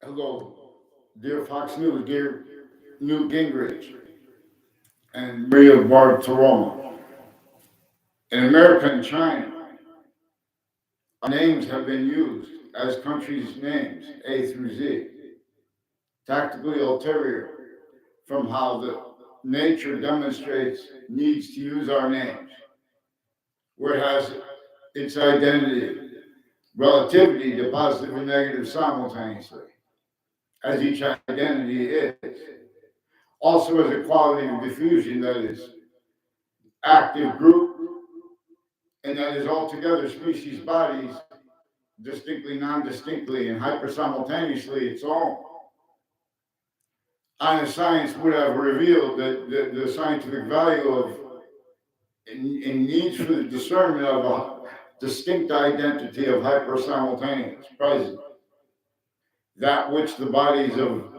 Hello, dear Fox News, dear Newt Gingrich, and Maria Bartiromo. In America and China, our names have been used as countries' names, A through Z, tactically ulterior from how the nature demonstrates needs to use our names, where it has its identity, relativity to positive and negative simultaneously, as each identity is. Also as a quality of diffusion that is active group, and that is altogether species bodies, distinctly, non-distinctly, and hyper-simultaneously its own. Honest science would have revealed that the scientific value of and needs for the discernment of a distinct identity of hyper-simultaneous present, that which the bodies of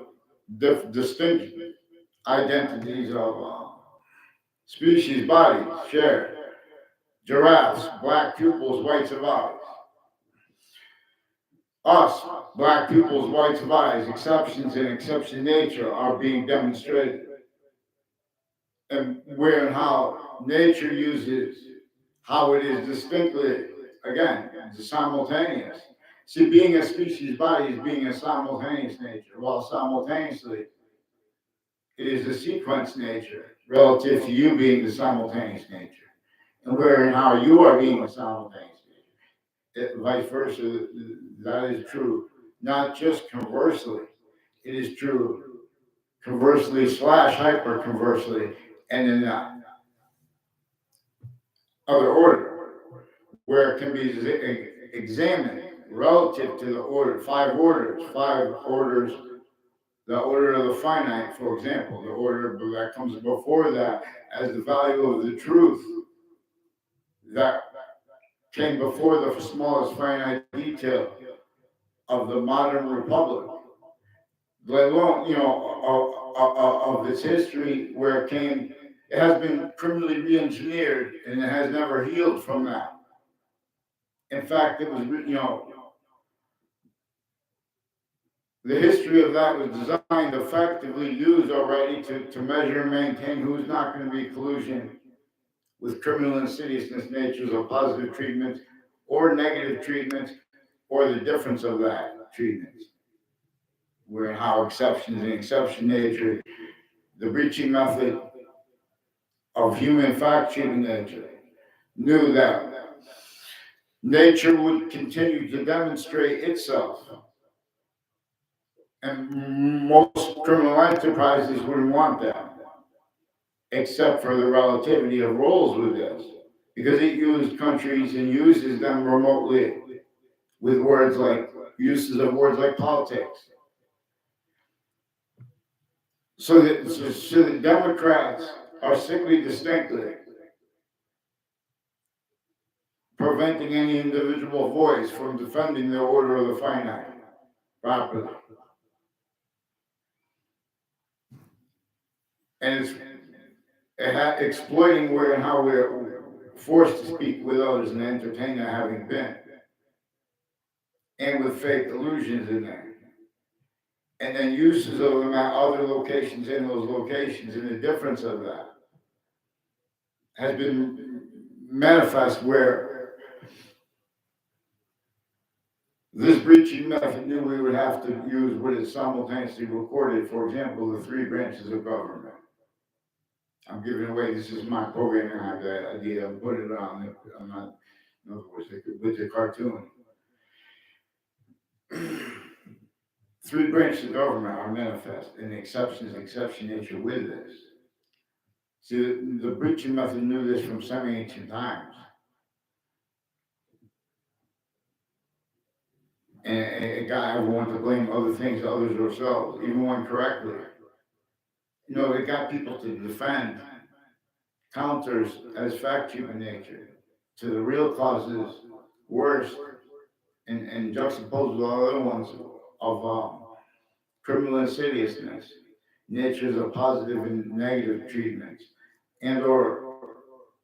distinct identities of species bodies share. Giraffes, black pupils, whites of eyes. Us, black pupils, whites of eyes, exceptions and exception nature are being demonstrated. And where and how nature uses how it is distinctly, again, the simultaneous. See, being a species body is being a simultaneous nature, while simultaneously it is a sequence nature relative to you being the simultaneous nature. And where and how you are being a simultaneous nature. Vice versa, that is true. Not just conversely, it is true conversely slash hyper conversely, and in that other order, where it can be examined relative to the order, five orders, the order of the finite, for example, the order that comes before that as the value of the truth that came before the smallest finite detail of the modern republic, let alone, of its history where it has been criminally re-engineered and it has never healed from that. In fact, it was, the history of that was designed, effectively used already to measure and maintain who's not going to be collusion with criminal insidiousness natures of positive treatments or negative treatments or the difference of that treatment. Where and how exceptions and exception nature, the breaching method of human fact treating nature, knew that nature would continue to demonstrate itself. And most criminal enterprises wouldn't want that, except for the relativity of roles with this, because it used countries and uses them remotely with uses of words like politics. So the Democrats are sickly distinctly preventing any individual voice from defending the order of the finite properly. And it's exploiting where and how we're forced to speak with others and entertain that having been, and with fake illusions in there. And then uses of them at other locations in those locations, and the difference of that has been manifest where this breaching method knew we would have to use what is simultaneously recorded, for example, the three branches of government. I'm giving away, this is my program, I have that idea, I'm putting it on, I'm not, in other words, with the cartoon. Three branches of government are manifest, and the exception is exception nature with this. See, the breaching method knew this from semi-ancient times. And it got everyone to blame other things, others themselves, even when correctly. It got people to defend counters as fact human nature to the real causes, worse, and juxtaposed with all other ones of criminal insidiousness, natures of positive and negative treatments, and or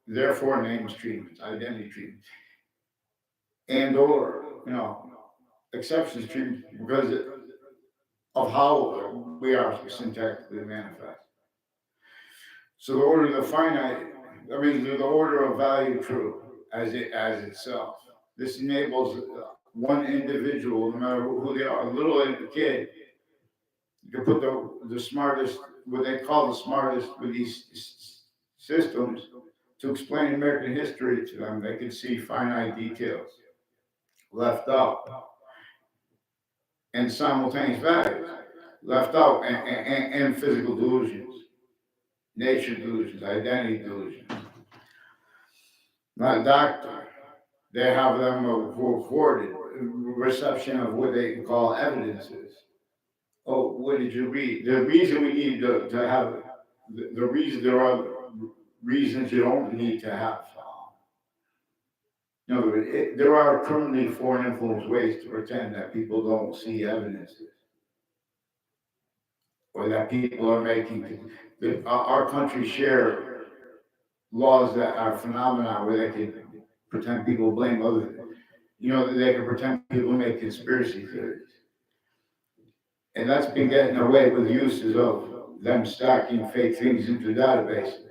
therefore names treatments, identity treatments, and or exceptions treatment because of how we are syntactically manifest. So the order of the finite, the order of value true as itself. This enables one individual, no matter who they are, a little kid, you can put the smartest, what they call the smartest with these systems, to explain American history to them. They can see finite details left out and simultaneous values left out and physical delusions, nature delusions, identity delusions. Not doctor. They have them recorded reception of what they call evidences. Oh, what did you read? The reason we need to have the reason there are reasons you don't need to have. There are currently foreign influence ways to pretend that people don't see evidences, or that people are making. Our country share laws that are phenomena where they can pretend people blame others. They can pretend people make conspiracy theories. And that's been getting away with uses of them stacking fake things into databases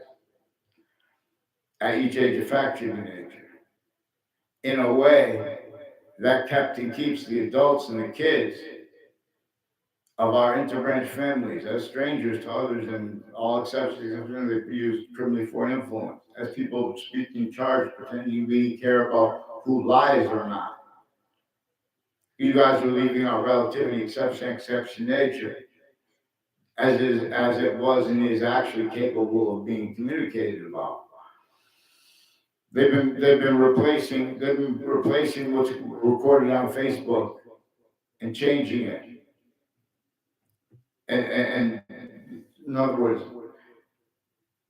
at each age of fact-checking nature. In a way that kept and keeps the adults and the kids of our interbranch families as strangers to others, and all exceptions, they use criminally foreign influence as people speaking charge, pretending we care about who lies or not. You guys are leaving our relativity, exception nature, as it was and is actually capable of being communicated about. They've been replacing what's recorded on Facebook and changing it. And in other words,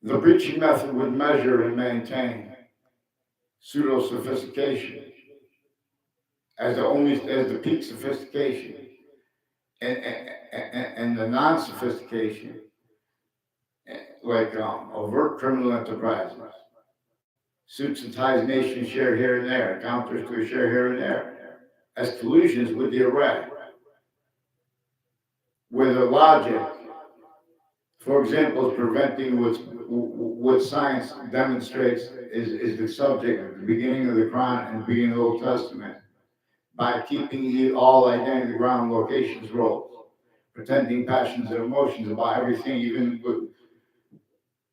the breaching method would measure and maintain pseudo sophistication as the peak sophistication, and the non-sophistication, like overt criminal enterprises, suits and ties nations share here and there, counters to a share here and there, as collusions with the array, where the logic, for example, is preventing what science demonstrates is the subject at the beginning of the Quran and the beginning of the Old Testament, by keeping all identity, ground, locations, roles, pretending passions and emotions about everything, even with,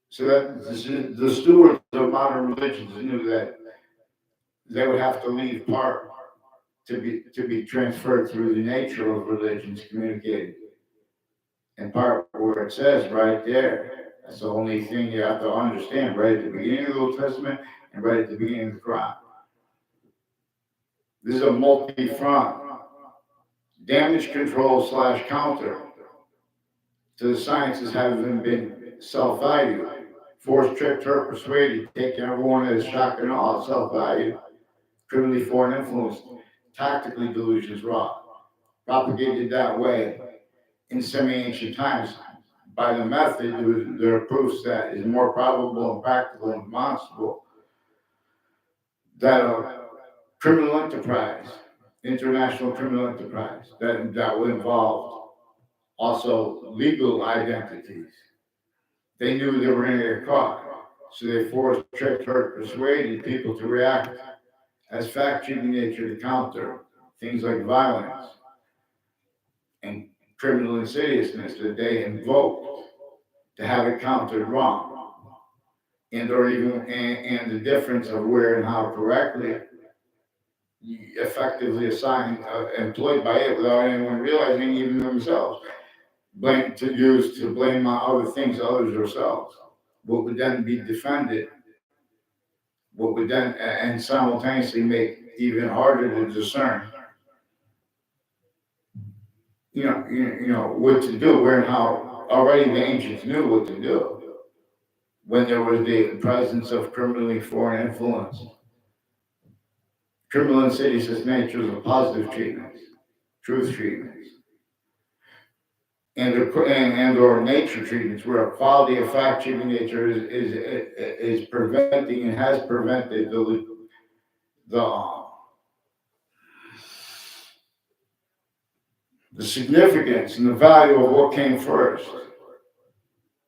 so that the stewards of modern religions knew that they would have to leave part to be transferred through the nature of religions communicated. And part where it says right there, that's the only thing you have to understand, right at the beginning of the Old Testament and right at the beginning of the Quran. This is a multi-front damage control / counter to the sciences having been self-valued, forced, tricked, hurt, persuaded, taking everyone as shock and awe, self-valued, criminally foreign influence, tactically delusions wrought, propagated that way in semi-ancient times. By the method, there are proofs that is more probable and practical and demonstrable that a criminal enterprise, international criminal enterprise, that would involve also legal identities. They knew they were going to get caught, so they forced, tricked, hurt, persuaded people to react as fact-checking nature to counter things like violence and criminal insidiousness that they invoked to have it countered wrong, and the difference of where and how correctly effectively assigned, employed by it without anyone realizing, even themselves, to blame on other things, others, ourselves. What would then be defended, what would then and simultaneously make even harder to discern. What to do, where and how. Already the ancients knew what to do when there was the presence of criminally foreign influence. Criminal insidious natures of positive treatments, truth treatments, and or nature treatments, where a quality of fact-checking nature is preventing and has prevented the the significance and the value of what came first.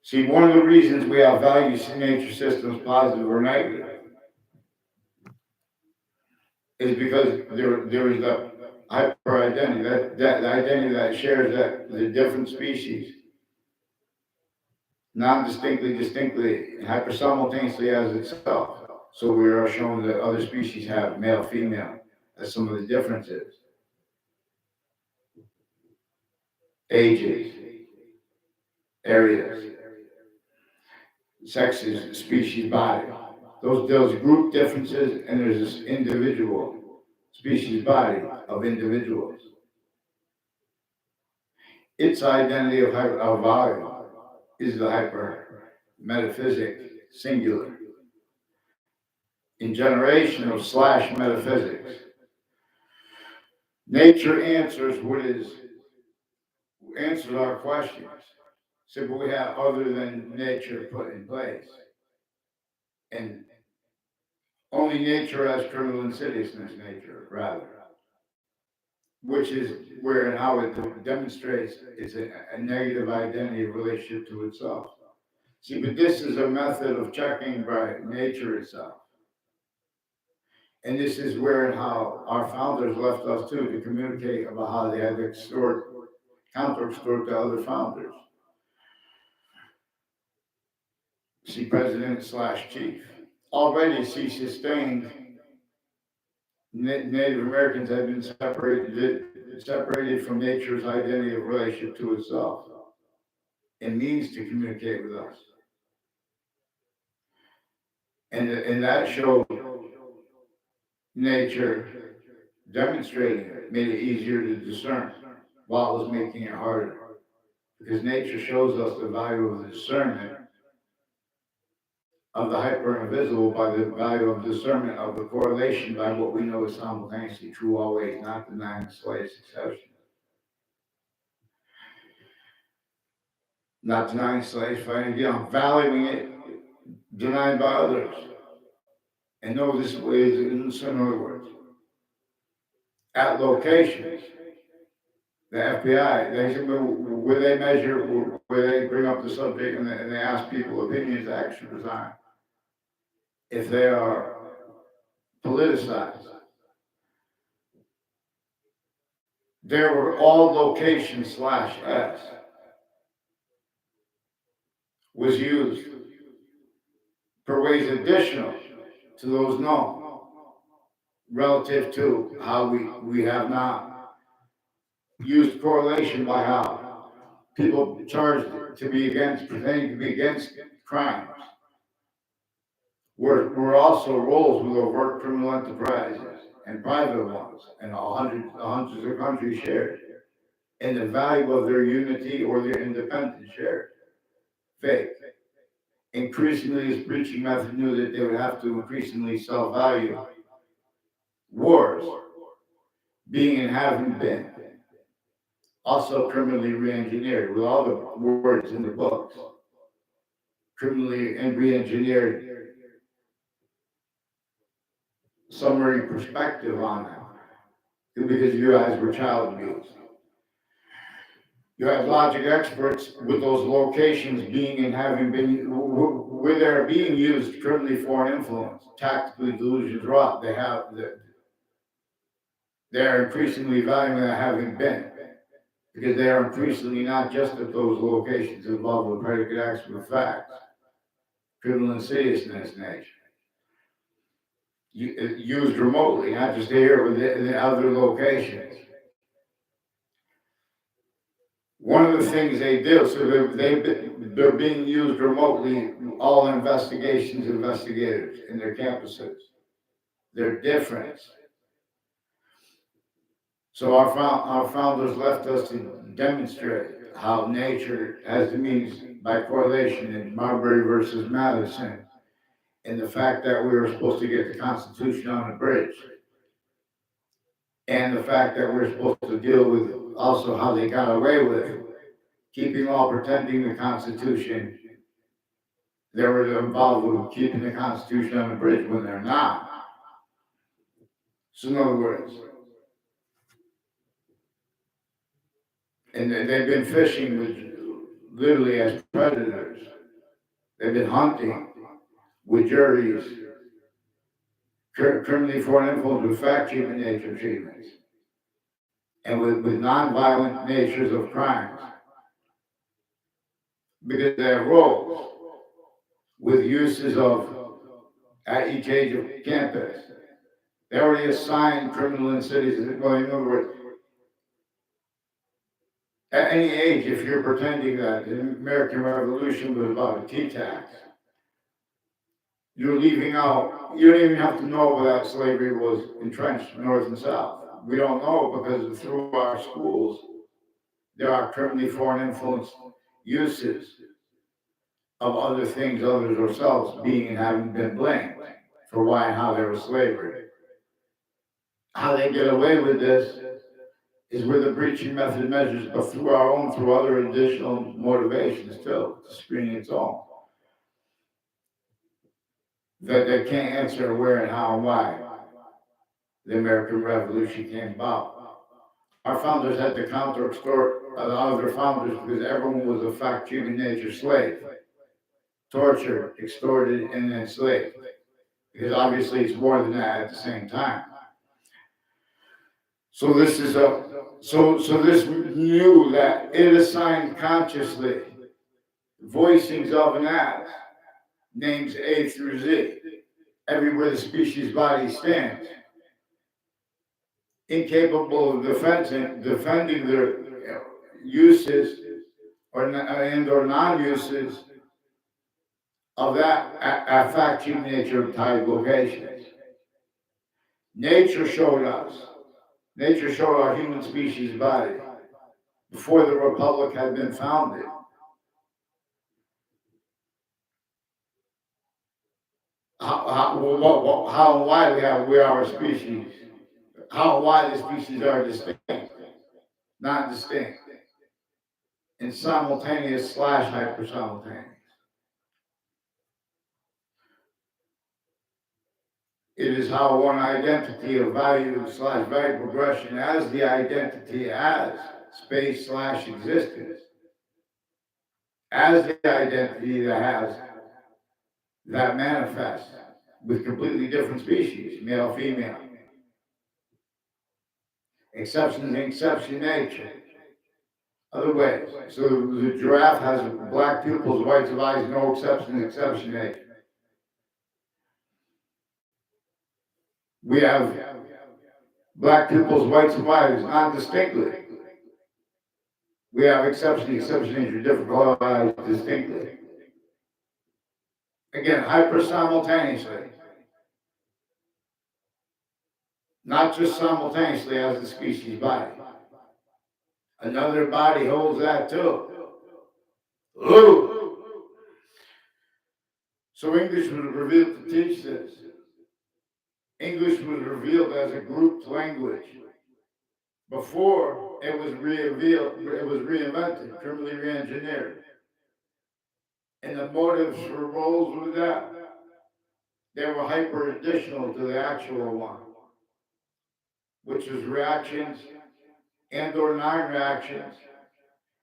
See, one of the reasons we have values in nature systems, positive or negative, is because there is the hyper identity, that identity that shares that the different species, non-distinctly, distinctly, and hyper simultaneously as itself. So we are showing that other species have male, female, as some of the differences, ages, areas, sexes, species, body. Those group differences, and there's this individual species body of individuals. Its identity of value is the hyper metaphysic singular. In generational slash metaphysics, nature answers our questions. So what we have other than nature put in place. And only nature has criminal insidiousness nature, rather. Which is where and how it demonstrates it's a negative identity relationship to itself. See, but this is a method of checking by nature itself. And this is where and how our founders left us too, to communicate about how they had counter-extort to other founders. See, president slash chief. Already, see, sustained Native Americans have been separated from nature's identity of relationship to itself and means to communicate with us. And that showed nature demonstrating it, made it easier to discern while it was making it harder. Because nature shows us the value of the discernment of the hyper and invisible by the value of discernment of the correlation by what we know is simultaneously true always, not denying the slightest exception. Not denying the slightest, fighting again, valuing it, denied by others. And know this is, in other words, at locations, the FBI, where they measure, where they bring up the subject and they ask people opinions, action, design. If they are politicized, there were all locations slash S was used for ways additional to those known relative to how we have not used correlation by how people charged to be against, pretending to be against crimes were also roles with overt criminal enterprises and private ones, and hundreds of countries shared, and the value of their unity or their independence shared. Fake. Increasingly, this breaching method knew that they would have to increasingly self-value wars, being and having been, also criminally re-engineered, with all the words in the books, criminally and re-engineered summary perspective on them, because you guys were child abuse. You have logic experts with those locations being and having been, where they're being used criminally foreign influence, tactically delusions wrought, they're increasingly valuing their having been, because they are increasingly not just at those locations involved with predicate acts with facts, criminal insidiousness nature. Used remotely, not just here, but in the other locations. One of the things they do, so they're being used remotely, all investigators in their campuses. They're different. So our founders left us to demonstrate how nature has the means by correlation in Marbury versus Madison, and the fact that we were supposed to get the Constitution on a bridge, and the fact that we're supposed to deal with also how they got away with it, keeping all pretending the Constitution. They were involved with keeping the Constitution on the bridge when they're not. So in other words, And they've been fishing literally as predators. They've been hunting with juries, criminally foreign influence with fact-cheating nature treatments, and with non-violent natures of crimes, because they have roles with uses of at each age of campus. They already assigned criminal in cities. Well, in other words, at any age, if you're pretending that the American Revolution was about a tea tax, you're leaving out, you don't even have to know that slavery was entrenched north and south. We don't know because through our schools, there are criminally foreign influence uses of other things other than ourselves being and having been blamed for why and how there was slavery. How they get away with this is with the breaching method measures, but through our own, through other additional motivations too, to screen its own. That they can't answer where and how and why the American Revolution came about. Our founders had to counter-extort other founders because everyone was a fact-cheating nature slave, tortured, extorted, and enslaved. Because obviously it's more than that at the same time. So this is so this knew that it assigned consciously voicings of an as, names A through Z, everywhere the species body stands, incapable of defending their uses or non-uses of that fact-cheating nature of tied locations. Nature showed our human species body before the Republic had been founded. How and why we are a species. How and why the species are distinct, not distinct, and simultaneous / hyper-simultaneous. It is how one identity of value / value progression as the identity as space / existence, as the identity that manifests with completely different species, male, female. Exception nature. Other ways. So the giraffe has black pupils, whites of eyes, no exception nature. We have black pupils, whites of eyes, non-distinctly. We have exception nature, different color eyes distinctly. Again, hyper-simultaneously. Not just simultaneously as the species body. Another body holds that too. Ooh. So English was revealed to teach this. English was revealed as a grouped language. Before it was reinvented, criminally re-engineered. And the motives for roles were that. They were hyper additional to the actual one, which is reactions and or non-reactions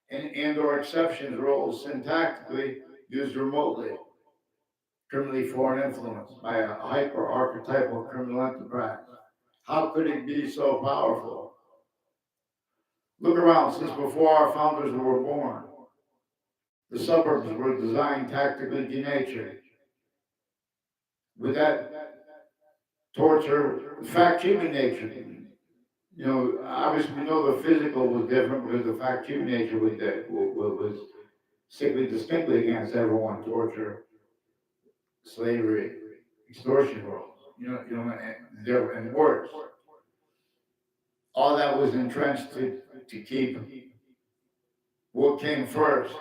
and or exceptions roles syntactically used remotely. Criminally foreign influence by a hyper-archetypal criminal enterprise. How could it be so powerful? Look around, since before our founders were born, the suburbs were designed tactically denatured. With that torture, fact-cheating nature. You know, obviously we know the physical was different because the fact-cheating nature was sickly distinctly against everyone, torture, slavery, extortion roles. And worse. All that was entrenched to keep what came first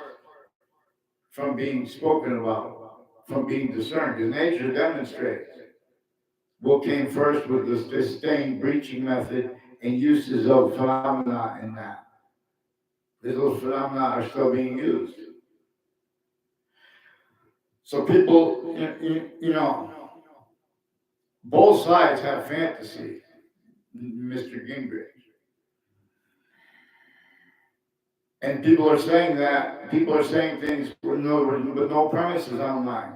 from being spoken about, from being discerned. Because nature demonstrates what came first with this disdain breaching method and uses of phenomena in that. Because those phenomena are still being used. So people, both sides have fantasy, Mr. Gingrich. And people are saying that, people are saying things with no premises online.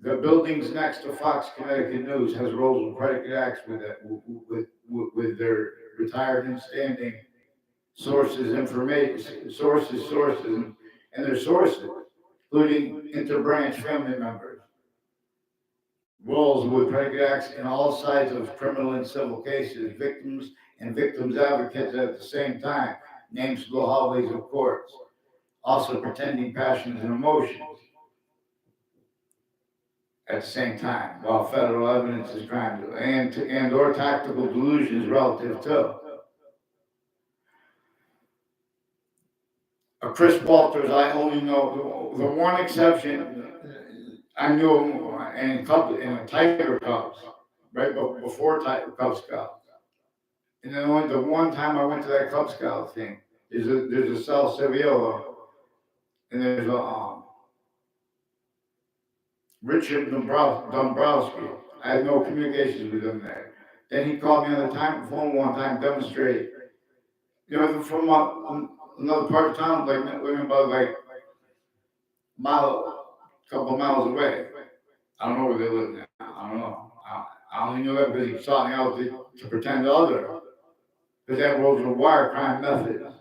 The buildings next to Fox Connecticut News has rolls of predicate acts with it, with their retired and standing sources, information, sources, and their sources, including interbranch family members. Rolls with predicate acts in all sides of criminal and civil cases, victims and victims advocates at the same time, names to the hallways of courts, also pretending passions and emotions at the same time, while federal evidence is trying to, and or tactical delusions relative to. Chris Walters, I only know the one exception. I knew him in Tiger Cubs, right before Tiger Cub Scouts. And then only the one time I went to that Cub Scout thing, there's a Sal Sevilla, and there's a Richard Dombrowski. I had no communications with him there. Then he called me on the phone one time, demonstrate. From another part of town, like about like couple miles away. I don't know where they live now. I don't know. I only knew that because he sought me out to pretend to other. Because that was a wire crime method.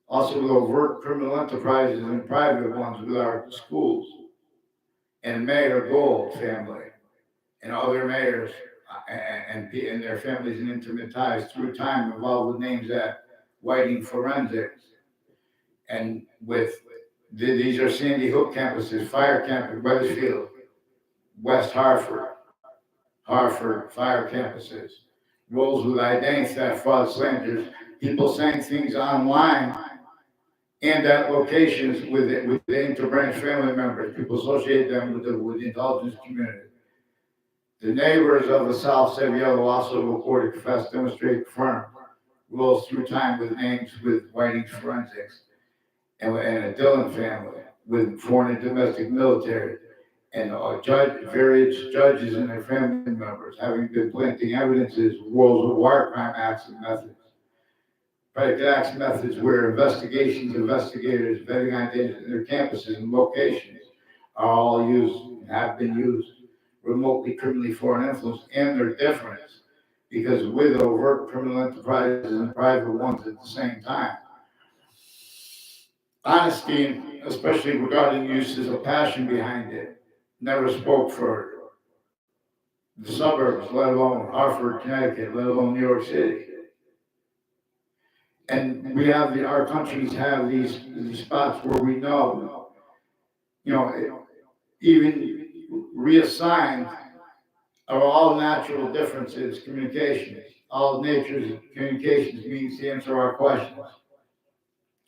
Also with overt criminal enterprises and private ones with our schools. And Mayor Gold family and other mayors and their families and intimate ties through time involved with names at Whiting Forensics. And these are Sandy Hook campuses, Fire Campus, Wethersfield, West Hartford fire campuses, rolls with identity theft, fraud, slanders, people saying things online and at locations with the interbranch family members, people associate them with the intelligence community. The neighbors of the South Sevilla also reported confessed, demonstrate, confirmed rolls through time with names with Whiting's Forensics and a Dillon family with foreign and domestic military. And various judges and their family members having been planting evidences, rolls of wire crime acts and methods. Predicate acts methods where investigators, vetting identities in their campuses and locations are all used, have been used, remotely criminally foreign influence, and their difference, because with overt criminal enterprises and private ones at the same time. Honesty, especially regarding uses of passion behind it, never spoke for the suburbs, let alone Hartford, Connecticut, let alone New York City. And our countries have these spots where we know, even reassigned are all natural differences, communications. All nature's communications means to answer our questions.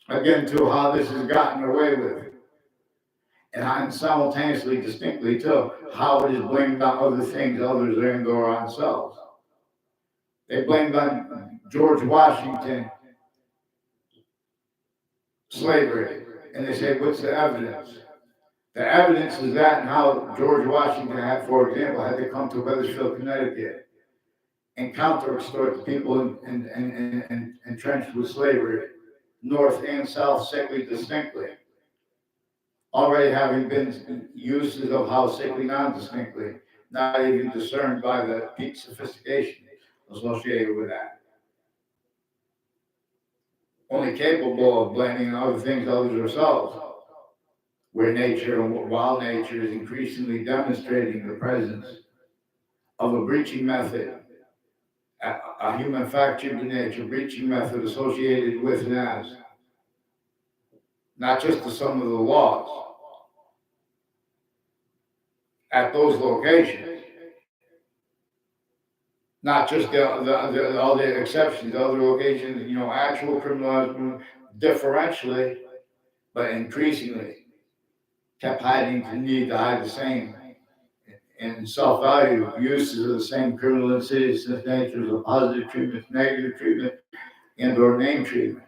Again, to how this is gotten away with. And simultaneously, distinctly too, how it is blamed on other things, others and or on themselves. They blamed on George Washington slavery, and they say, what's the evidence? The evidence is that and how George Washington had, for example, had to come to Wethersfield, Connecticut, and counter-extort the people entrenched with slavery, north and south, sickly distinctly. Already having been uses of how sickly non-distinctly, not even discerned by the peak sophistication associated with that. Only capable of blaming other things others ourselves, while nature is increasingly demonstrating the presence of a breaching method, a human factor to nature breaching method associated with and as, not just the sum of the laws at those locations, not just all the exceptions, other locations, actual criminal differentially, but increasingly kept hiding the need to hide the same and self-value uses of the same criminal insidious natures of positive treatment, negative treatment, and or name treatment.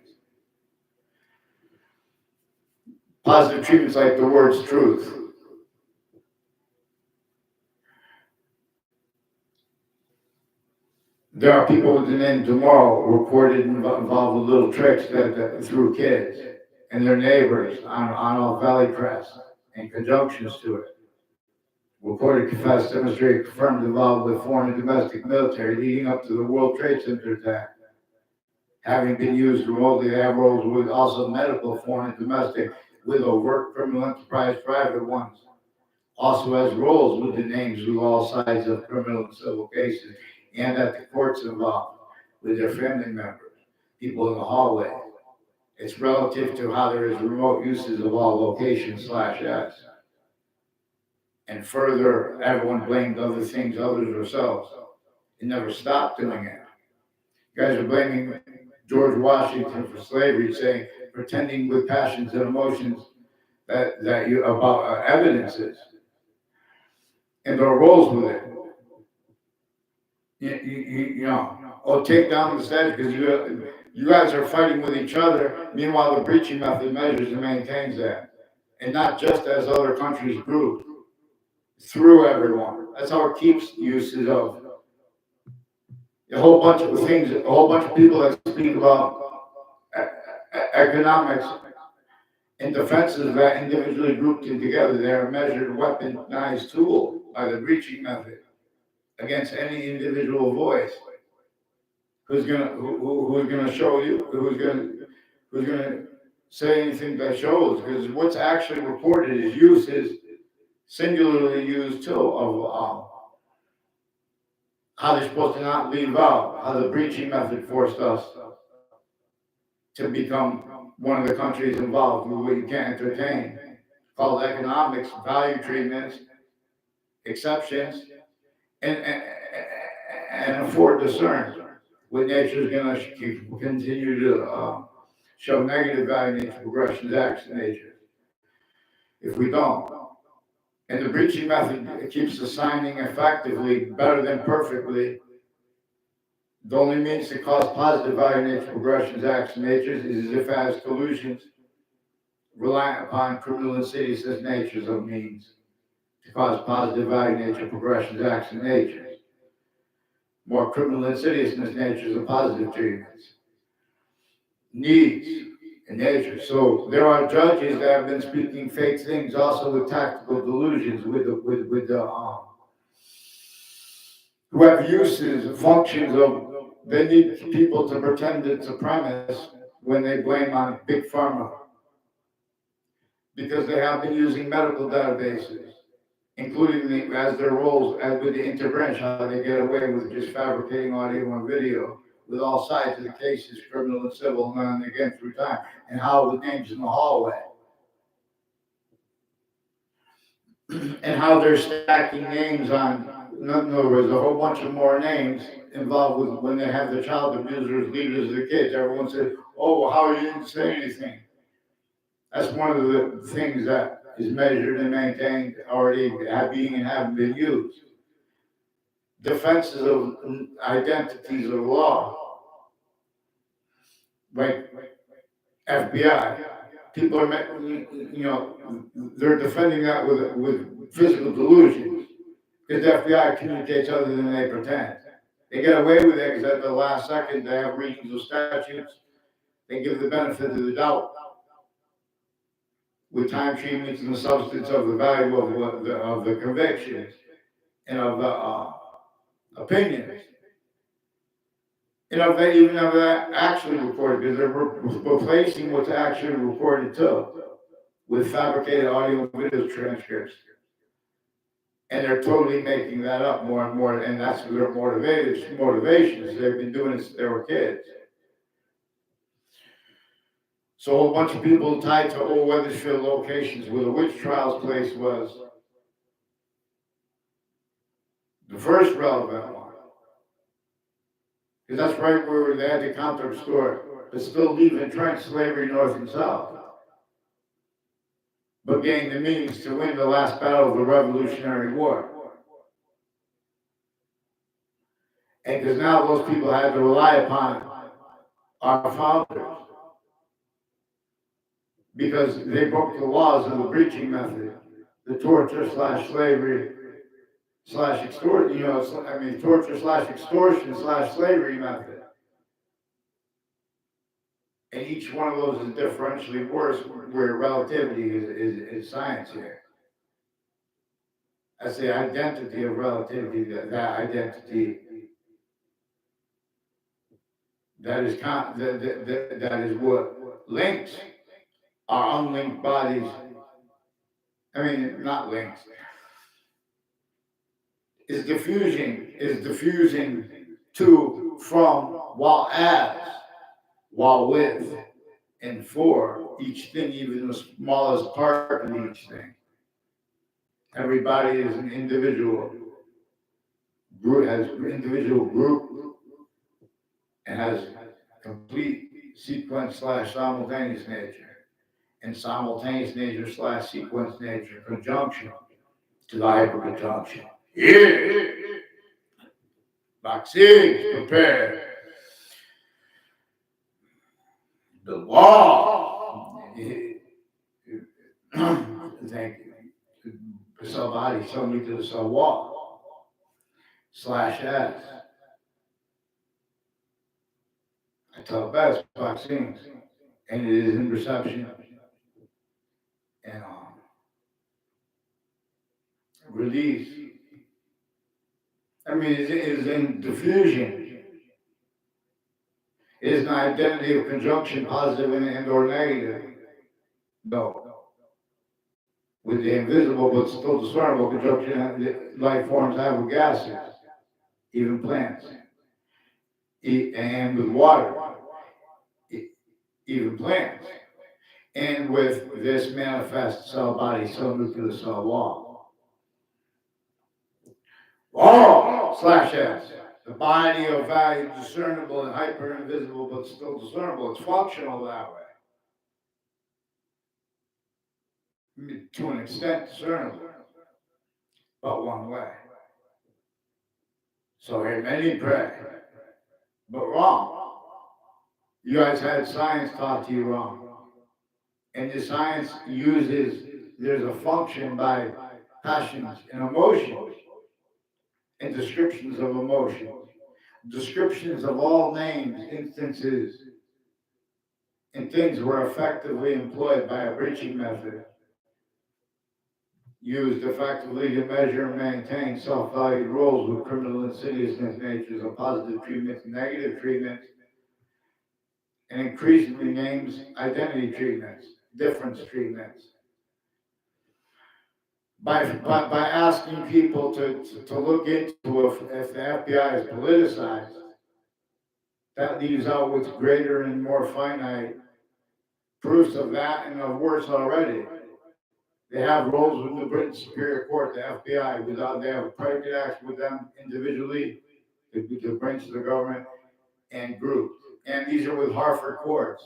Positive treatments like the word's truth. There are people with the name tomorrow reported involved with little tricks that through kids and their neighbors on all Valley Crest and conjunctions to it. Reported, confessed, demonstrated, confirmed involved with foreign and domestic military leading up to the World Trade Center attack. Having been used remotely, they have roles with also medical, foreign and domestic, with overt criminal enterprise, private ones. Also has roles with the names with all sides of criminal and civil cases, and at the courts involved with their family members, people in the hallway. It's relative to how there is remote uses of all locations /s. And further, everyone blamed other things, others themselves. It never stopped doing it. You guys are blaming George Washington for slavery, saying, pretending with passions and emotions that you about evidences. And there are roles with it. You know, or take down the statue because you guys are fighting with each other. Meanwhile, the breaching method measures and maintains that, and not just as other countries group through everyone. That's how it keeps uses of a whole bunch of things. A whole bunch of people that speak about economics and defenses that individually grouped in together. They are a measured, weaponized tool by the breaching method against any individual voice. Who's gonna show you? Who's gonna say anything that shows? Because what's actually reported is uses singularly used too of how they're supposed to not leave out, how the breaching method forced us to become one of the countries involved with what you can't entertain, called economics, value treatments, exceptions, and afford discern what nature is going to continue to show negative value nature, progressions, acts in nature. If we don't. And the breaching method keeps assigning effectively, better than perfectly, the only means to cause positive value nature, progressions, acts in nature is if it has collusions reliant upon criminal insidious natures of means to cause positive value nature, progressions, acts in nature. More criminal insidiousness natures of positive treatments. Needs in nature. So there are judges that have been speaking fake things, also with tactical delusions, who have uses, functions of. They need people to pretend it's a premise when they blame on big pharma, because they have been using medical databases, including as their roles as with the interbranch, how they get away with just fabricating audio and video with all sides of the cases, criminal and civil, and then again through time, and how the names in the hallway, and how they're stacking names on. In other words, a whole bunch of more names involved with when they have the child abusers, leaders of the kids. Everyone says, "Oh, well, how you didn't say anything?" That's one of the things that is measured and maintained already being and having been used. Defenses of identities of law, like FBI. People are, they're defending that with physical delusions, because the FBI communicates other than they pretend. They get away with it because at the last second they have readings of statutes. They give the benefit of the doubt with time treatments and the substance of the value of the convictions and of the opinions. Even of that actually reported, because they're replacing what's actually reported too with fabricated audio and video transcripts. And they're totally making that up more and more, and that's their motivations. They've been doing it since they were kids. So a whole bunch of people tied to old Weathersfield locations where the witch trials place was the first relevant one. Because that's right where they had to counter distort, but still leave entrenched slavery north and south. But gain the means to win the last battle of the Revolutionary War. And because now those people had to rely upon our founders, because they broke the laws of the breaching method, the torture /slavery, slash extortion, torture slash extortion slash slavery method. And each one of those is differentially worse, where relativity is science here. That's the identity of relativity, that identity that is what links our unlinked bodies. I mean, not links. Is diffusing to, from, while as, while with, and for each thing, even the smallest part of each thing. Everybody is an individual group, has individual group, and has complete sequence slash simultaneous nature, and simultaneous nature slash sequence nature, conjunction to the hyperconjunction. Yeah! Vaccines, prepare. The law. Thank you. Cell body, cell nuclear, cell wall. Slash S. I tell best vaccines. And it is in reception and release. I mean, it is in diffusion. It is an identity of conjunction, positive and or negative. No. With the invisible but still discernible conjunction life forms have with gases, even plants. And with water, even plants. And with this manifest cell body, cell nuclear, cell wall. Wall slash S. The body of value discernible and hyper invisible but still discernible. It's functional that way. To an extent discernible, but one way. So hear many pray, but wrong. You guys had science taught to you wrong. And the science there's a function by passions and emotions and descriptions of emotions. Descriptions of all names, instances, and things were effectively employed by a breaching method, used effectively to measure and maintain self-valued roles with criminal insidiousness natures of positive treatments and negative treatments, and increasingly names identity treatments, difference treatments. By asking people to look into if the FBI is politicized, that leaves out what's greater and more finite proofs of that and of worse already. They have roles within the British Superior Court, the FBI, they have predicate acts with them individually, the branches of the government, and groups. And these are with Hartford courts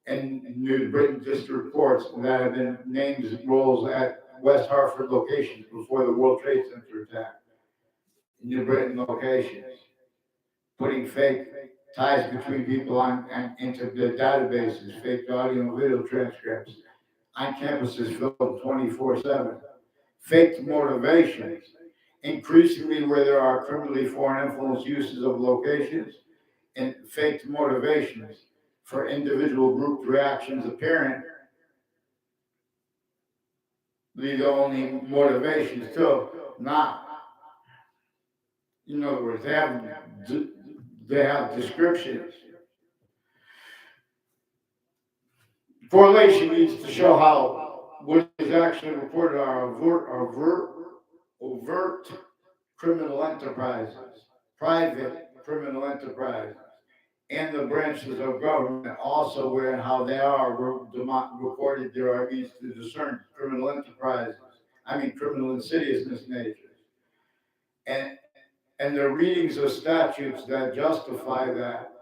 and New Britain district courts that have been named as roles at West Hartford locations before the World Trade Center attack. New Britain locations, putting fake ties between people and into the databases, fake audio and video transcripts on campuses filled 24/7. Fake motivations, increasingly where there are criminally foreign influence uses of locations, and fake motivations for individual group reactions apparent. The only motivations too, not, in other words, they have descriptions. Correlation needs to show how what is actually reported are overt criminal enterprises, private criminal enterprises, and the branches of government also where and how they are reported. There are means to discern criminal enterprises. Criminal insidiousness natures. And the readings of statutes that justify that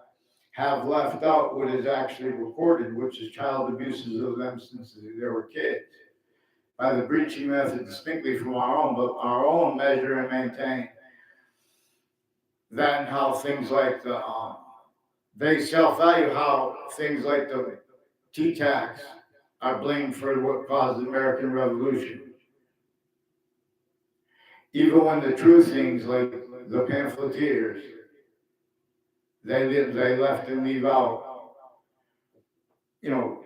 have left out what is actually recorded, which is child abuses of them since they were kids, by the breaching method distinctly from our own, but our own measure and maintain that and how things like they self-value how things like the T-tax are blamed for what caused the American Revolution. Even when the true things like the pamphleteers, they left and leave out, you know,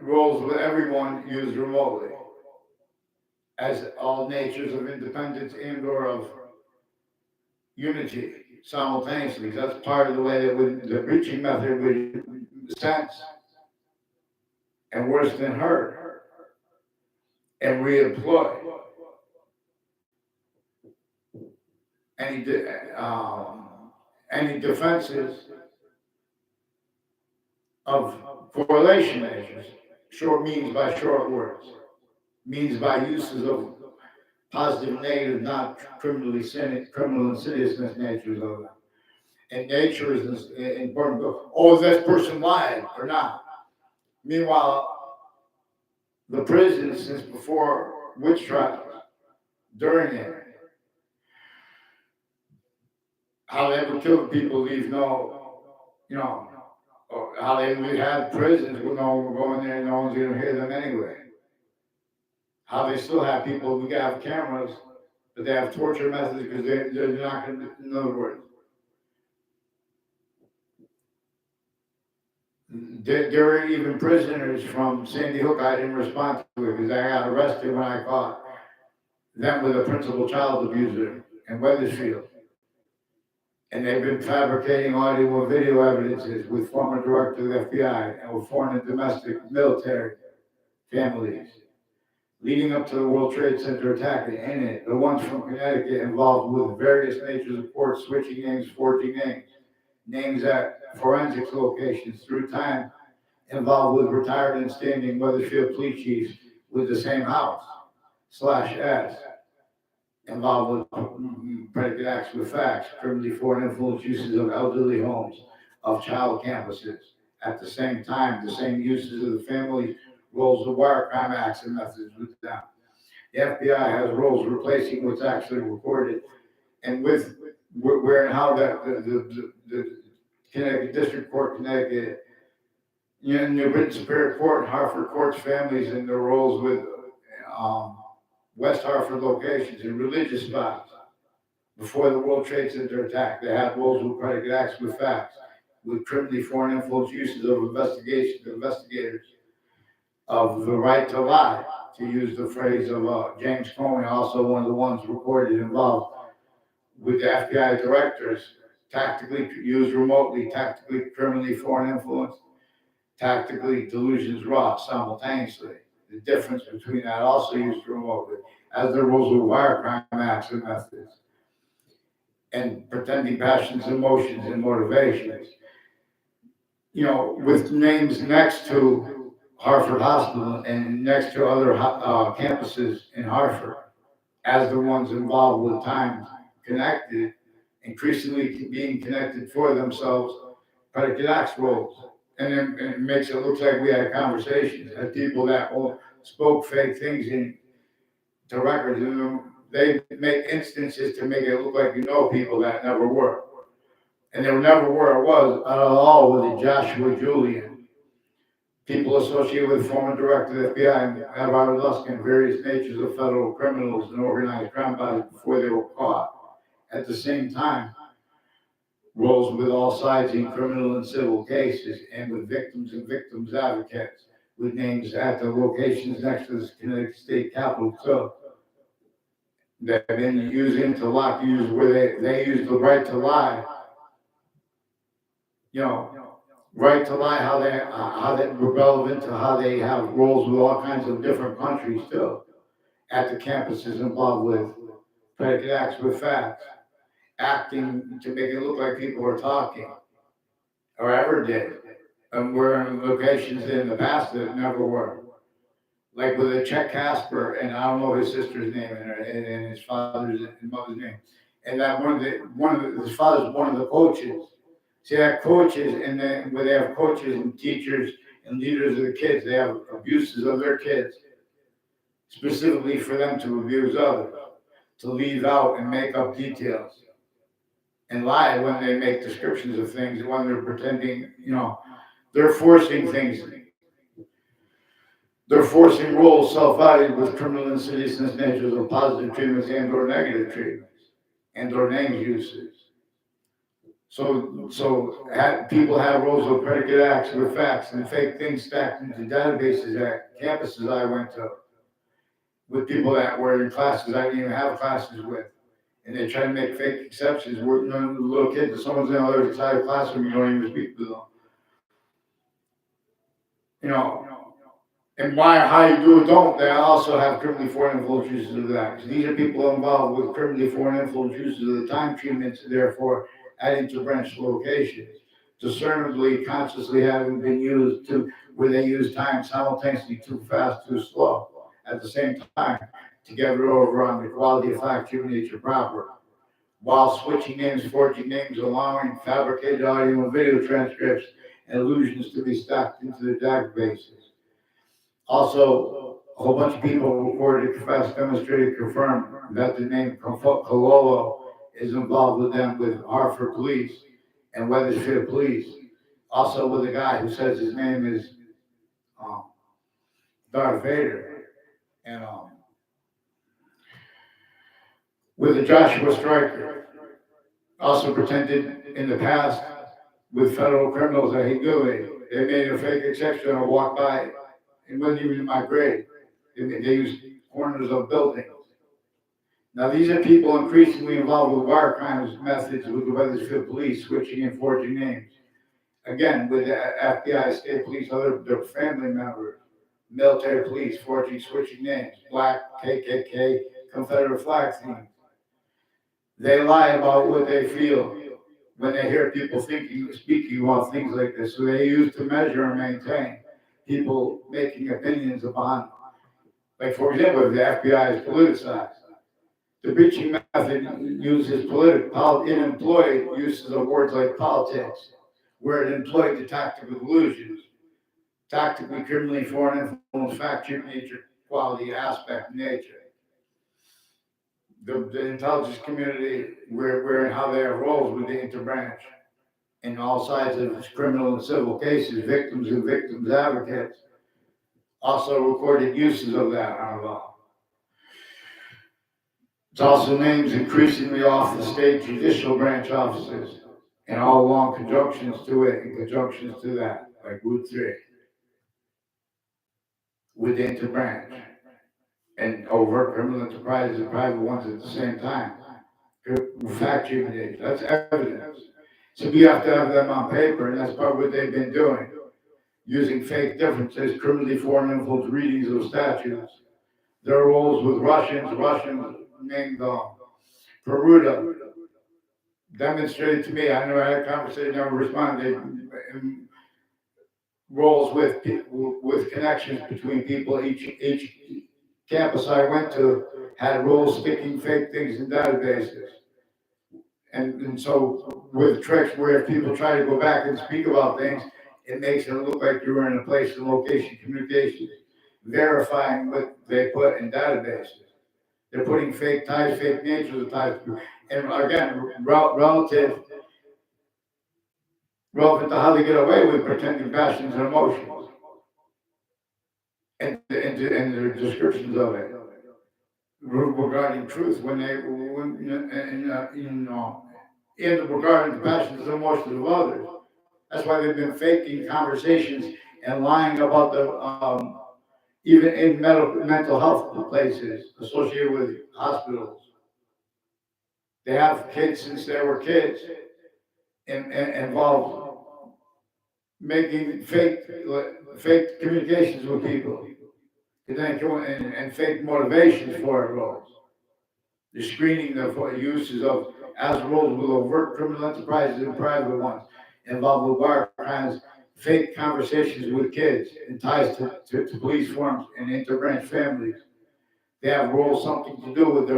roles with everyone used remotely as all natures of independence and or of unity simultaneously. That's part of the way that the preaching method would sense and worse than heard and reemploy any any defenses of correlation measures, short means by short words, means by uses of positive, negative, not criminal insidiousness natures of them. And nature is important. Oh, this person lied or not. Meanwhile, the prison since before witch trials, during it, how they would kill people leave no, you know, or how they would have prisons with no one going there, no one's gonna hear them anyway. How they still have people who have cameras, but they have torture methods because they're not gonna, in other words, there were even prisoners from Sandy Hook. I didn't respond to it because I got arrested when I caught them with a principal child abuser in Weathersfield. And they've been fabricating audio and video evidences with former director of the FBI and with foreign and domestic military families. Leading up to the World Trade Center attack in it, the ones from Connecticut involved with various natures of courts, switching names, forging names at forensics locations through time, involved with retired and standing Weathersfield police chiefs with the same house, /S, involved with predicate acts with facts, criminally foreign influence uses of elderly homes, of child campuses. At the same time, the same uses of the family roles of wire crime acts and methods with them. The FBI has roles replacing what's actually recorded, and with where and how that the Connecticut District Court, Connecticut, New Britain Superior Court, Hartford Courts families and their roles with West Hartford locations and religious spots. Before the World Trade Center attack, they had roles with predicate acts with facts, with criminally foreign influence uses of investigators of the right to lie, to use the phrase of James Comey, also one of the ones recorded involved with the FBI directors, tactically used remotely, tactically criminally foreign influence, tactically delusions wrought simultaneously. The difference between that also used remotely, as there was with wire crime acts and methods, and pretending passions, emotions, and motivations. With names next to Hartford Hospital and next to other campuses in Hartford, as the ones involved with time connected, increasingly being connected for themselves, predicate acts roles. And it makes it look like we had conversations, had people that spoke fake things into records. And they make instances to make it look like people that never were. And they never were, it was at all with Joshua Julian, people associated with former director of the FBI, Edward Luskin, various natures of federal criminals and organized crime bodies before they were caught. At the same time, roles with all sides in criminal and civil cases, and with victims and victims advocates, with names at the locations next to the Connecticut State Capitol. So they've been using to use where they use the right to lie. Right to lie, how that were relevant to how they have roles with all kinds of different countries too, at the campuses involved with predicate acts with facts, acting to make it look like people are talking, or ever did, and were in locations in the past that never were. Like with a Chet Casper, and I don't know his sister's name and his father's and mother's name, and that his father's one of the coaches. See, they have coaches, and then where they have coaches and teachers and leaders of the kids, they have abuses of their kids, specifically for them to abuse others, to leave out and make up details, and lie when they make descriptions of things, when they're pretending, they're forcing things. They're forcing roles self-valued with criminal insidiousness natures of positive treatments and/or negative treatments and/or names uses. So people have roles of predicate acts with facts and fake things stacked into databases at campuses I went to with people that were in classes I didn't even have classes with. And they try to make fake exceptions where none of the little kids, if someone's in the other side of the classroom, you don't even speak to them. You know, and why, how you do it, don't, they also have criminally foreign influence uses of that. These are people involved with criminally foreign influence uses of the time treatments, therefore, at interbranch locations, discernibly, consciously having been used to, where they use time simultaneously too fast, too slow, at the same time, to get it over on the quality of fact, human nature proper, while switching names, forging names, allowing fabricated audio and video transcripts and illusions to be stacked into the databases. Also, a whole bunch of people reported, confessed, demonstrated, confirmed that the name Cololo is involved with them with Hartford Police and Wethersfield Police. Also with a guy who says his name is Darth Vader. And with the Joshua Striker. Also pretended in the past with federal criminals that he knew. They made a fake exception or walk by. It wasn't even in my grade. They used corners of buildings. Now, these are people increasingly involved with wire crimes methods with the Wethersfield Police, switching and forging names. Again, with the FBI, state police, their family members, military police, forging, switching names, black, KKK, Confederate flag teams. They lie about what they feel when they hear people speaking about things like this. So they use to measure and maintain people making opinions upon, like for example, if the FBI is politicized. The breaching method uses it employed uses of words like politics, where it employed the tactical illusions, tactically, criminally, foreign influence, factual nature, quality, aspect, nature. The intelligence community, where and how they have roles with the interbranch in all sides of criminal and civil cases, victims and victims advocates, also recorded uses of that are involved. It's also names increasingly off the state judicial branch offices and all along conjunctions to it and conjunctions to that, like Route 3, with the interbranch and overt criminal enterprises and private ones at the same time. Fact-checking data, that's evidence. So we have to have them on paper, and that's part of what they've been doing, using fake differences, criminally foreign influence readings of statutes. Their roles with Russians named Peruta, demonstrated to me. I know I had a conversation, never responded. Roles with connections between people. Each campus I went to had roles sticking fake things in databases. And so with tricks where if people try to go back and speak about things, it makes it look like you were in a place and location communications, verifying what they put in databases. They're putting fake ties, fake natures of ties. And again, relevant to how they get away with pretending passions and emotions and their descriptions of it regarding truth and regarding the passions and emotions of others. That's why they've been faking conversations and lying about the even in mental health places associated with hospitals. They have kids since they were kids involved making fake communications with people and fake motivations for it roles. The screening of uses of as roles with overt criminal enterprises and private ones involved with wire crimes, fake conversations with kids and ties to police forms and interbranch families. They have roles something to do with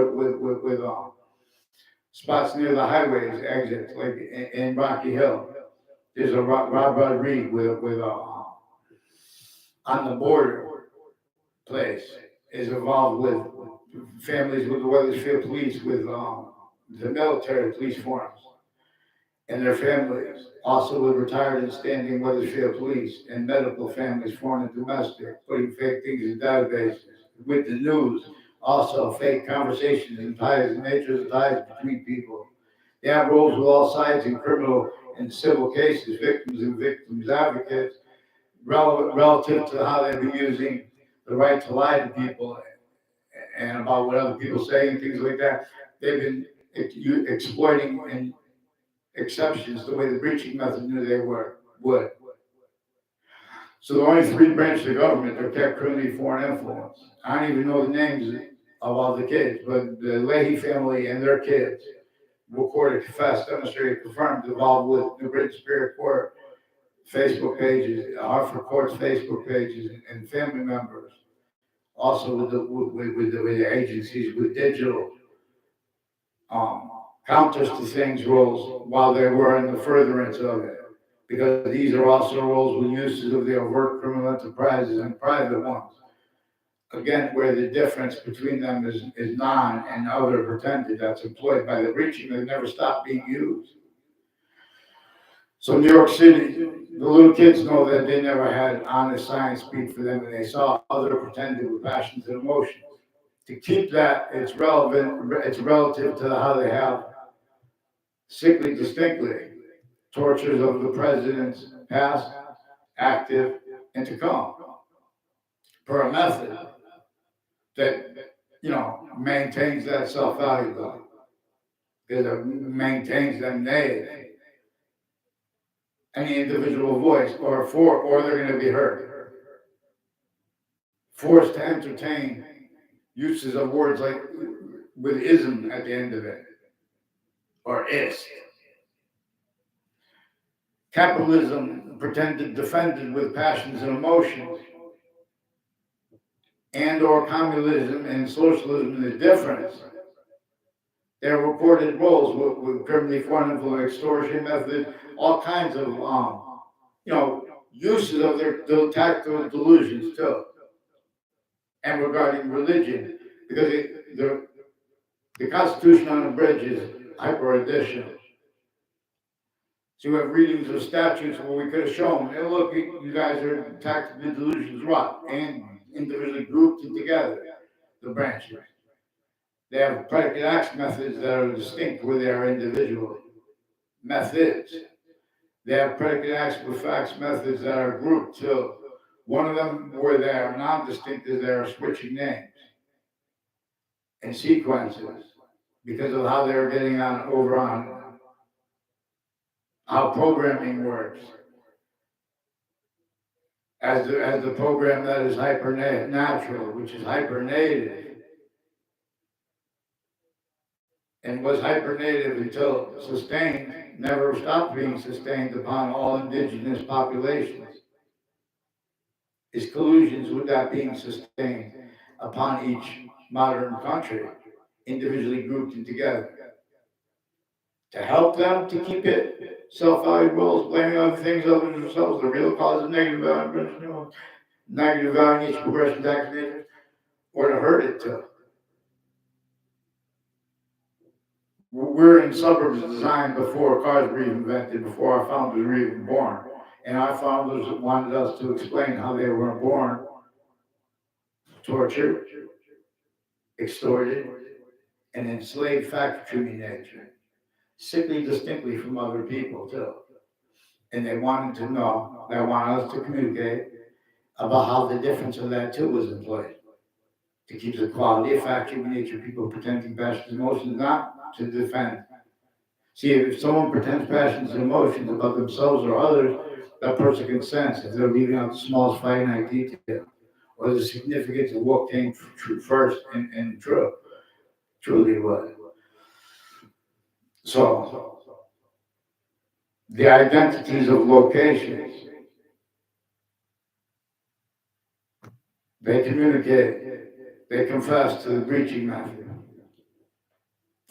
spots near the highways exits, like in Rocky Hill. There's a Rob Rodriguez with on the border place is involved with families with the Wethersfield Police, with the military police forms. and their families, also with retired and standing Weathersfield police and medical families, foreign and domestic, putting fake things in databases, with the news, also fake conversations and ties, nature of ties between people. They have roles with all sides in criminal and civil cases, victims and victims advocates, relative to how they've been using the right to lie to people and about what other people say and things like that. They've been exploiting and exceptions the way the breaching method knew they would. So the only three branches of government that kept criminally foreign influence. I don't even know the names of all the kids, but the Leahy family and their kids recorded, confessed, demonstrated, confirmed, involved with the British Superior Court Facebook pages, Hartford Court's Facebook pages, and family members. Also with the agencies, with digital counters to things roles while they were in the furtherance of it. Because these are also roles with uses of the overt criminal enterprises and private ones. Again, where the difference between them is non and other pretended that's employed by the breaching that never stopped being used. So New York City, the little kids know that they never had honest science speak for them and they saw other pretended with passions and emotions. To keep that, it's relative to how they have sickly distinctly tortures of the president's past, active, and to come, per a method that, maintains that self-value, though. Because it maintains them they, any individual voice, or they're going to be heard. Forced to entertain uses of words like with ism at the end of it, or is. Capitalism pretended defended with passions and emotions, and or communism and socialism, the difference. There are recorded roles with criminally foreign influence, extortion methods, all kinds of uses of their tactical delusions too, and regarding religion, because the Constitution on the bridge is hyper edition. So you have readings of statutes where we could have shown, hey, look, you guys are tactical delusions, what? And individually grouped and together, the branches. They have predicate acts methods that are distinct with their individual methods. They have predicate acts with facts methods that are grouped too. One of them where they are non-distinct is they are switching names and sequences because of how they're getting over on how programming works. As the program that is hyper-natural, which is hyper-native, and was hyper-native until sustained, never stopped being sustained upon all indigenous populations. Is collusions with that being sustained upon each modern country, individually grouped and together. To help them to keep it self-valued roles, blaming other things other than themselves, the real cause of negative value, negative value in each progression tax nature, or to hurt it too. We're in suburbs designed before cars were even invented, before our founders were even born. And our founders wanted us to explain how they were born, tortured, extorted, and enslaved factory nature, sickly distinctly from other people too. And they wanted to know, they wanted us to communicate about how the difference of that too was employed. To keep the quality of factory nature, people pretending passions and emotions, not to defend. See, if someone pretends passions and emotions about themselves or others, that person can sense if they're leaving out the smallest finite detail, or the significance of what came first and truly was. So, the identities of locations, they communicate, they confess to the breaching method.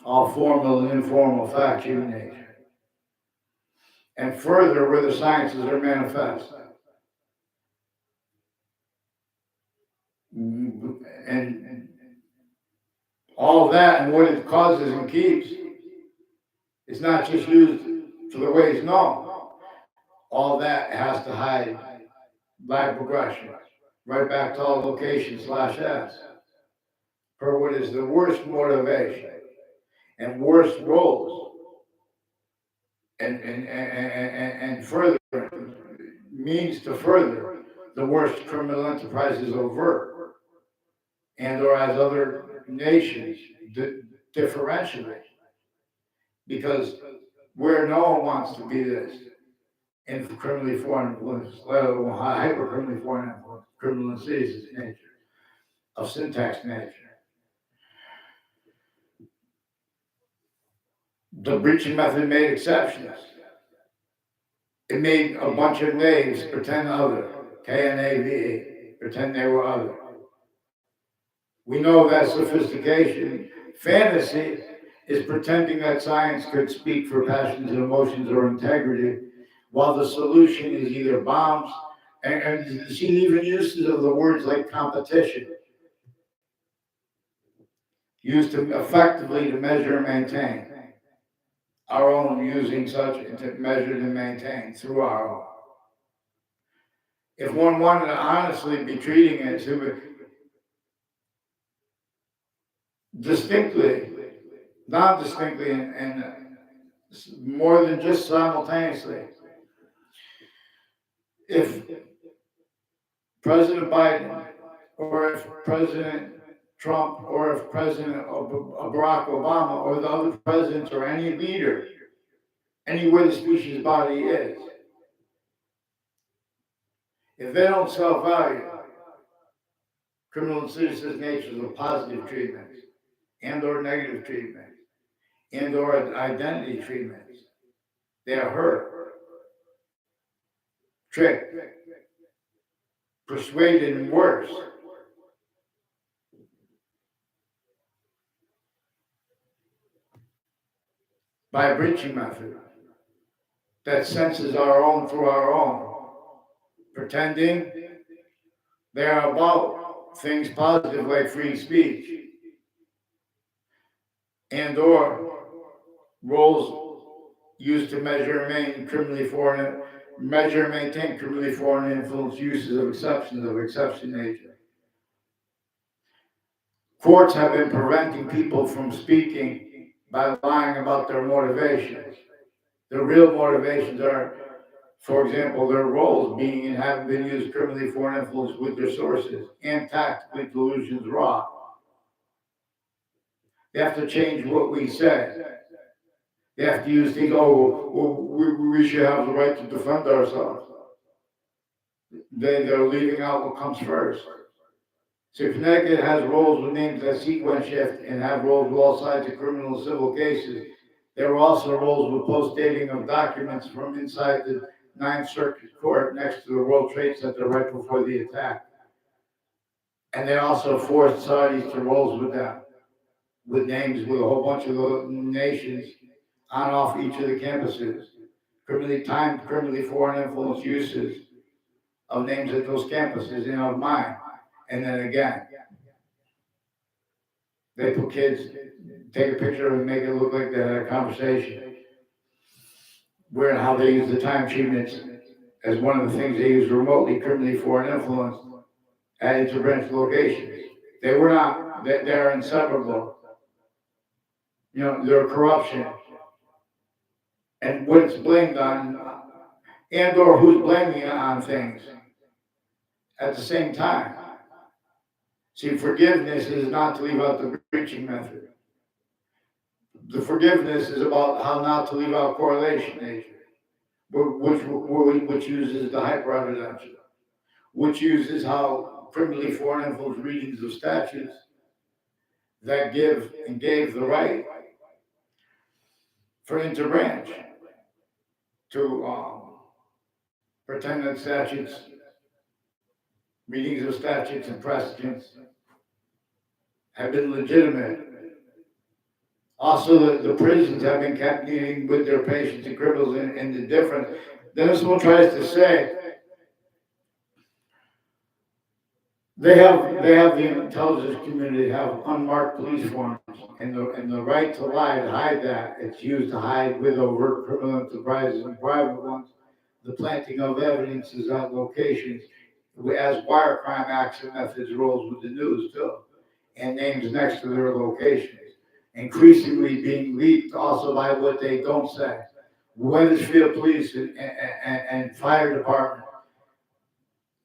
All formal and informal facts human nature. And further, where the sciences are manifest. And all that and what it causes and keeps, it's not just used for the ways known, all that has to hide by progression, right back to all location/s, for what is the worst motivation and worst roles, and further means to further the worst criminal enterprises overt, and or as other nations differentiate, because where no one wants to be this in criminally foreign influence, let alone hyper criminally foreign influence, criminal insidious nature, of syntax nature. The breaching method made exceptions. It made a bunch of knaves pretend other, K-N-A-V-E, pretend they were other. We know that sophistication, fantasy, is pretending that science could speak for passions and emotions or integrity, while the solution is either bombs, and you see even uses of the words like competition, used to effectively to measure and maintain our own, using such to measure and maintain through our own. If one wanted to honestly be treating it to distinctly, non-distinctly, and more than just simultaneously, if President Biden, or if President Trump, or if President Barack Obama, or the other presidents, or any leader, anywhere the species body is, if they don't self-value criminal insidious natures of positive treatments and or negative treatments and or identity treatments, they are hurt, tricked, persuaded, and worse by a breaching method that senses our own through our own, pretending they are about things positive like free speech and or roles used to measure and maintain criminally foreign influence uses of exception nature. Courts have been preventing people from speaking by lying about their motivations. Their real motivations are, for example, their roles being and having been used criminally foreign influence with their sources and tactically delusions raw. They have to change what we say. They have to use things, we should have the right to defend ourselves. They're leaving out what comes first. So Connecticut has roles with names that sequence shift and have roles with all sides of criminal and civil cases. There were also roles with post-dating of documents from inside the Ninth Circuit Court next to the World Trade Center right before the attack. And they also forced Saudis to roles with them, with names with a whole bunch of the nations on off each of the campuses. Criminally foreign influence uses of names at those campuses and of mine. And then again, they put kids, take a picture and make it look like they had a conversation. Where and how they use the time treatments as one of the things they use remotely, criminally foreign influence at interbranch locations. They were not, they're inseparable. You know, they're corruption. And what it's blamed on, and or who's blaming it on things at the same time. See, forgiveness is not to leave out the breaching method. The forgiveness is about how not to leave out correlation nature, which uses the hyper-evidential, which uses how criminally foreign influence readings of statutes that give and gave the right for interbranch to pretend that statutes, readings of statutes and precedents have been legitimate. Also, the prisons have been kept meeting with their patients and criminals in the different. Then someone tries to say They have the intelligence community have unmarked police forms, and the right to lie to hide that. It's used to hide with overt criminal enterprises and private ones, the planting of evidences at locations, as wire crime acts and methods rolls with the news too, and names next to their locations, increasingly being leaked also by what they don't say. Weathersfield Police and Fire Department.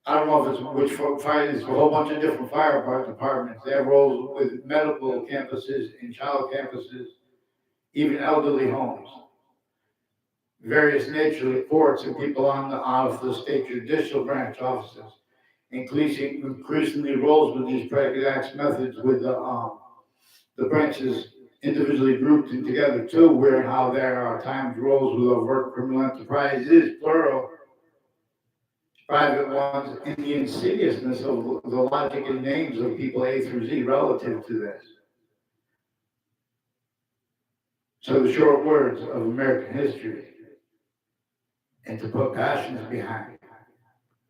I don't know if it's which fire, it's a whole bunch of different fire departments. They have roles with medical campuses and child campuses, even elderly homes. Various nature courts and people on the state judicial branch offices, increasingly roles with these predicate acts methods with the branches individually grouped and together too, where and how there are times roles with overt criminal enterprises, plural, private ones, and the insidiousness of the logic and names of people A through Z relative to this. So the short words of American history, and to put passions behind it,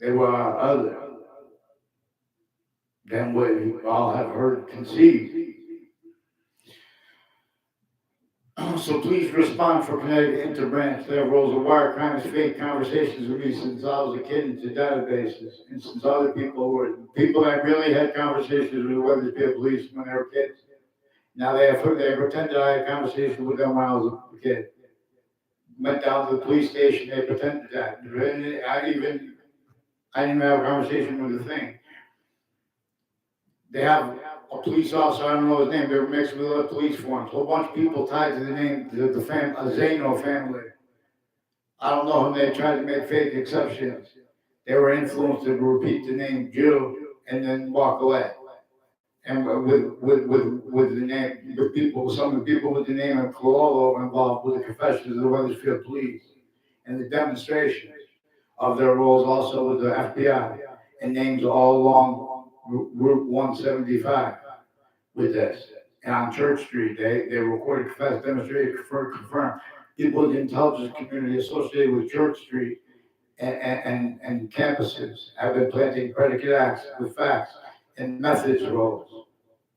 they were other than what we all have heard conceived. So please respond for Connecticut Interbranch. There roles of wire crimes, fake conversations with me since I was a kid into databases, and since other people that really had conversations with Weathersfield Police when they were kids. Now they pretended I had conversations with them when I was a kid. Went down to the police station, they pretended that. I didn't even have a conversation with the thing. They have a police officer, I don't know his name, they were mixed with other police forms. A whole bunch of people tied to the name, to the Zano family. I don't know whom they tried to make fake exceptions. They were influenced to repeat the name Jew and then walk away. And with the name, the people, some of the people with the name of Cololo were involved with the confessions of the Weathersfield Police and the demonstrations of their roles also with the FBI and names all along Route 175 with this. And on Church Street, they recorded, confessed, demonstrated, confirmed. People in the intelligence community associated with Church Street and campuses have been planting predicate acts with facts and methods of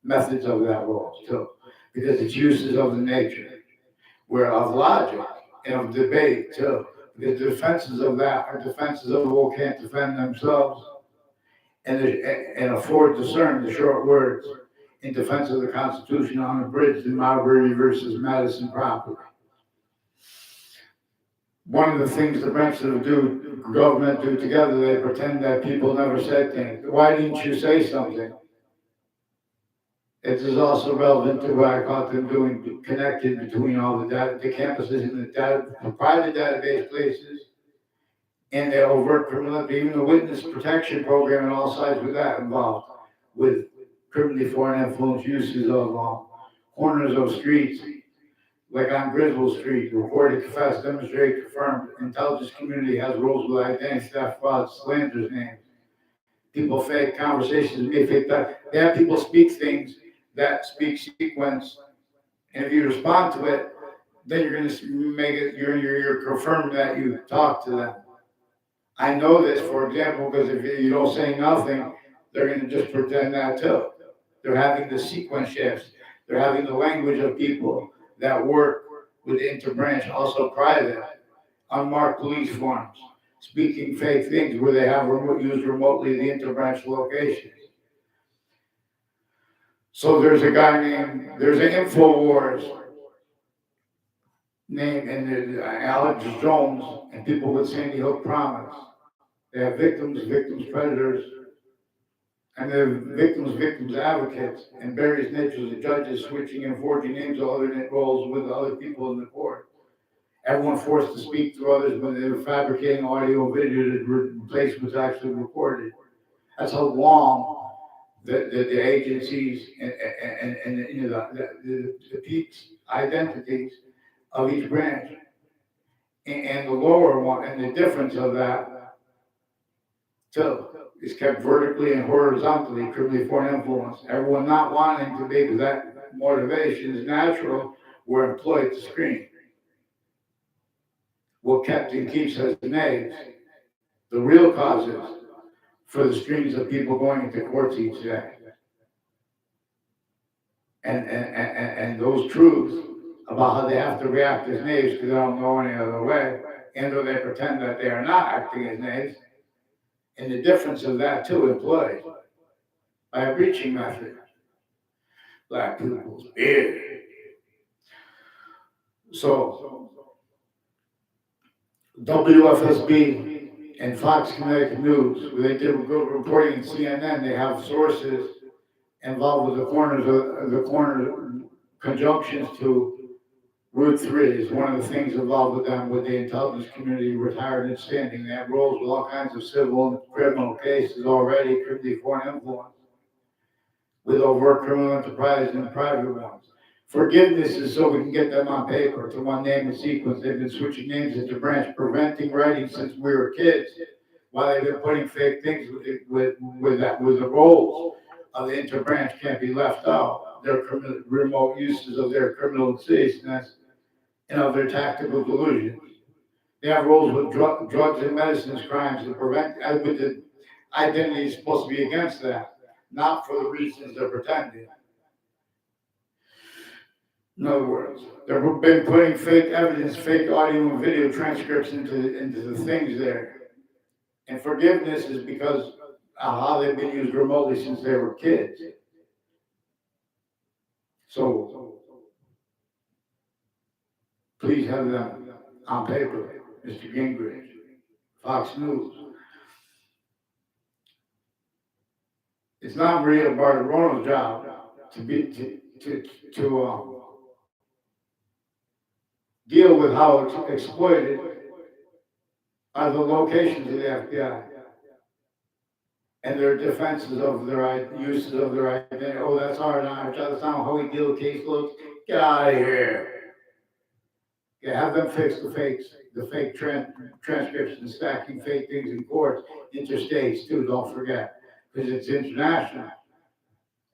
that roles too, because it's uses of the nature, where of logic and of debate too, because the defenses of that are defenses of who can't defend themselves and afford to discern the short words in defense of the Constitution unabridged in Marbury versus Madison property. One of the things the branches of government do together, they pretend that people never said things. Why didn't you say something? It is also relevant to what I caught them doing, connected between all the campuses and the private database places and the overt criminal, even the witness protection program and all sides with that involved with criminally foreign influence uses of corners of streets, like on Griswold Street, recorded, confessed, demonstrated, confirmed. Intelligence community has roles with identity theft, fraud, slanders, names. People fake conversations, may fake that. They have people speak things that speak sequence, and if you respond to it, then you're going to make it. You're confirming that you talk to them. I know this, for example, because if you don't say nothing, they're going to just pretend that too. They're having the sequence shifts. They're having the language of people that work with interbranch, also private, unmarked police forms, speaking fake things where they have used remotely the interbranch locations. So there's an InfoWars name, and Alex Jones, and people with Sandy Hook Promise. They have victims, predators, and they have victims advocates, and various natures of judges switching and forging names of alternate roles with other people in the court. Everyone forced to speak through others when they were fabricating audio video to replace what's actually recorded. That's how long the agencies and the peaks identities of each branch and the lower one, and the difference of that too is kept vertically and horizontally, criminally foreign influence. Everyone not wanting to be, because that motivation is natural, were employed to screen. What kept and keeps us names. The real causes for the streams of people going into courts each day. And those truths about how they have to react as knaves because they don't know any other way, and though they pretend that they are not acting as knaves, and the difference of that too employed by a breaching method. Black people's beard. So WFSB and Fox Connecticut News, where they did good reporting in CNN, they have sources involved with the corner conjunctions to Route 3 is one of the things involved with them with the intelligence community, retired and standing. They have roles with all kinds of civil and criminal cases already, could be foreign influence, with overt criminal enterprise and private ones. Forgiveness is so we can get them on paper to one name and sequence. They've been switching names into branch, preventing writing since we were kids. While they've been putting fake things with the roles of the interbranch can't be left out. Their remote uses of their criminal seriousness and of their tactical delusions. They have roles with drugs and medicines crimes and prevent with the identity is supposed to be against that, not for the reasons they're pretending. In other words, they've been putting fake evidence, fake audio and video transcripts into the things there. And forgiveness is because of how they've been used remotely since they were kids. So please have them on paper, Mr. Gingrich, Fox News. It's not Maria Bartiromo's job to deal with how it's exploited are the locations of the FBI and their defenses of their uses of their identity. Oh, that's hard on that's not how we deal with caseloads. Get out of here. Yeah, have them fix the fake transcripts and stacking fake things in courts, interstates too, don't forget, because it's international.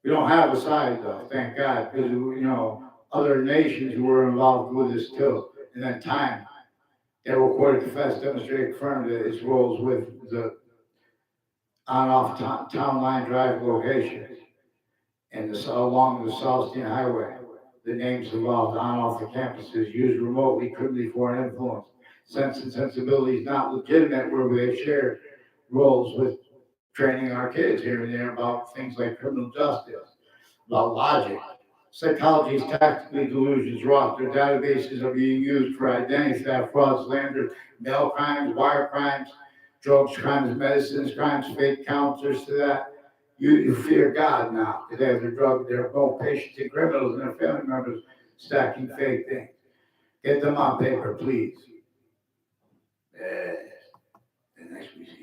We don't have a side though, thank God, because other nations who were involved with this too. And then time, they were quoted defense demonstrated confirmed that its roles with the on-off town line drive locations and along the Southstein Highway. The names involved on-off the campuses used remotely, criminally foreign influence. Sense and sensibilities not legitimate where they shared roles with training our kids here and there about things like criminal justice, about logic. Psychology's tactically delusions wrought. Their databases are being used for identity theft, fraud, slander, mail crimes, wire crimes, drugs crimes, medicines crimes, fake counters to that. You fear God now because they have their both patients and criminals and their family members stacking fake things. Get them on paper, please. The next we see.